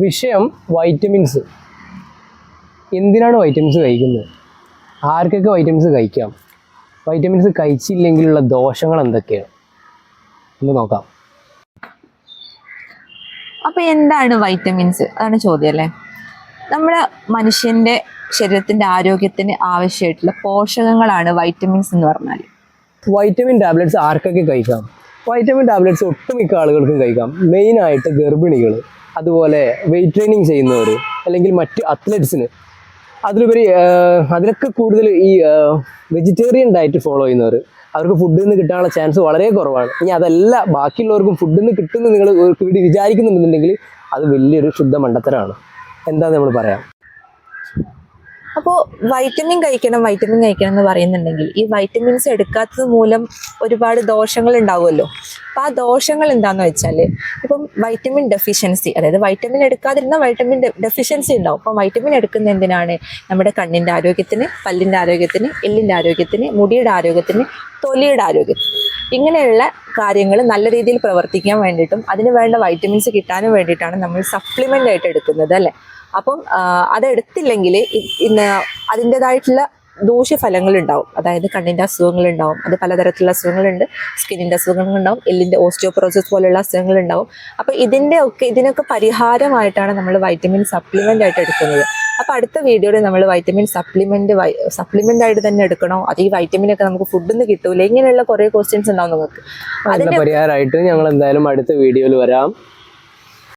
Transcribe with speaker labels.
Speaker 1: വിഷയം വൈറ്റമിൻസ്. എന്തിനാണ് വൈറ്റമിൻസ് കഴിക്കുന്നത്? ആർക്കൊക്കെ വൈറ്റമിൻസ് കഴിക്കാം? വൈറ്റമിൻസ് കഴിച്ചില്ലെങ്കിലുള്ള ദോഷങ്ങൾ എന്തൊക്കെയാണ് എന്ന് നോക്കാം.
Speaker 2: അപ്പോൾ എന്താണ് വൈറ്റമിൻസ്? അതാണ് ചോദ്യം അല്ലേ. നമ്മുടെ മനുഷ്യൻ്റെ ശരീരത്തിൻ്റെ ആരോഗ്യത്തിന് ആവശ്യമായിട്ടുള്ള പോഷകങ്ങളാണ് വൈറ്റമിൻസ് എന്ന് പറഞ്ഞാൽ.
Speaker 1: വൈറ്റമിൻ ടാബ്ലറ്റ്സ് ആർക്കൊക്കെ കഴിക്കാം? വൈറ്റമിൻ ടാബ്ലറ്റ്സ് ഒട്ടുമിക്ക ആളുകൾക്കും കഴിക്കാം. മെയിനായിട്ട് ഗർഭിണികൾ, അതുപോലെ വെയിറ്റ് ട്രെയിനിങ് ചെയ്യുന്നവർ, അല്ലെങ്കിൽ മറ്റ് അത്ലറ്റ്സിന്. അതിലുപരി അതിലൊക്കെ കൂടുതൽ ഈ വെജിറ്റേറിയൻ ഡയറ്റ് ഫോളോ ചെയ്യുന്നവർ, അവർക്ക് ഫുഡിൽ നിന്ന് കിട്ടാനുള്ള ചാൻസ് വളരെ കുറവാണ്. ഇനി അതല്ല ബാക്കിയുള്ളവർക്കും ഫുഡിൽ നിന്ന് കിട്ടുമെന്ന് നിങ്ങൾ വിചാരിക്കുന്നുണ്ടെന്നുണ്ടെങ്കിൽ അത് വലിയൊരു ശുദ്ധ മണ്ടത്തരമാണ്. എന്താ നമ്മൾ പറയാം.
Speaker 2: അപ്പോൾ വൈറ്റമിൻ കഴിക്കണം എന്ന് പറയുന്നുണ്ടെങ്കിൽ ഈ വൈറ്റമിൻസ് എടുക്കാത്തത് മൂലം ഒരുപാട് ദോഷങ്ങൾ ഉണ്ടാവുമല്ലോ. അപ്പോൾ ആ ദോഷങ്ങൾ എന്താണെന്ന് വെച്ചാൽ, ഇപ്പം വൈറ്റമിൻ ഡെഫിഷ്യൻസി, അതായത് വൈറ്റമിൻ എടുക്കാതിരുന്ന വൈറ്റമിൻ ഡെഫിഷ്യൻസി ഉണ്ടാവും. അപ്പോൾ വൈറ്റമിൻ എടുക്കുന്ന എന്തിനാണ്? നമ്മുടെ കണ്ണിൻ്റെ ആരോഗ്യത്തിന്, പല്ലിൻ്റെ ആരോഗ്യത്തിന്, എല്ലിൻ്റെ ആരോഗ്യത്തിന്, മുടിയുടെ ആരോഗ്യത്തിന്, തൊലിയുടെ ആരോഗ്യത്തിന്, ഇങ്ങനെയുള്ള കാര്യങ്ങൾ നല്ല രീതിയിൽ പ്രവർത്തിക്കാൻ വേണ്ടിയിട്ടും അതിന് വേണ്ട വൈറ്റമിൻസ് കിട്ടാനും വേണ്ടിയിട്ടാണ് നമ്മൾ സപ്ലിമെൻ്റ് ആയിട്ട് എടുക്കുന്നത് അല്ലേ. അപ്പം അതെടുത്തില്ലെങ്കിൽ ഇന്ന് അതിൻ്റെതായിട്ടുള്ള ദൂഷ്യഫലങ്ങളുണ്ടാവും. അതായത് കണ്ണിൻ്റെ അസുഖങ്ങളുണ്ടാവും, അത് പലതരത്തിലുള്ള അസുഖങ്ങളുണ്ട്. സ്കിന്നിൻ്റെ അസുഖങ്ങളുണ്ടാവും, എല്ലിൻ്റെ ഓസ്റ്റിയോപൊറോസിസ് പോലെയുള്ള അസുഖങ്ങളുണ്ടാവും. അപ്പോൾ ഇതിനൊക്കെ പരിഹാരമായിട്ടാണ് നമ്മൾ വൈറ്റമിൻ സപ്ലിമെൻ്റ് ആയിട്ട് എടുക്കുന്നത്. അപ്പോൾ അടുത്ത വീഡിയോയിൽ നമ്മൾ വൈറ്റമിൻ സപ്ലിമെൻ്റ് ആയിട്ട് തന്നെ എടുക്കണോ, അത് ഈ വൈറ്റമിനൊക്കെ നമുക്ക് ഫുഡിൽ നിന്ന് കിട്ടൂല, ഇങ്ങനെയുള്ള കുറേ ക്വസ്റ്റ്യൻസ് ഉണ്ടാവും നിങ്ങൾക്ക്.
Speaker 1: അതിൻ്റെ പരിഹാരമായിട്ട് ഞങ്ങൾ എന്തായാലും അടുത്ത വീഡിയോയിൽ വരാം.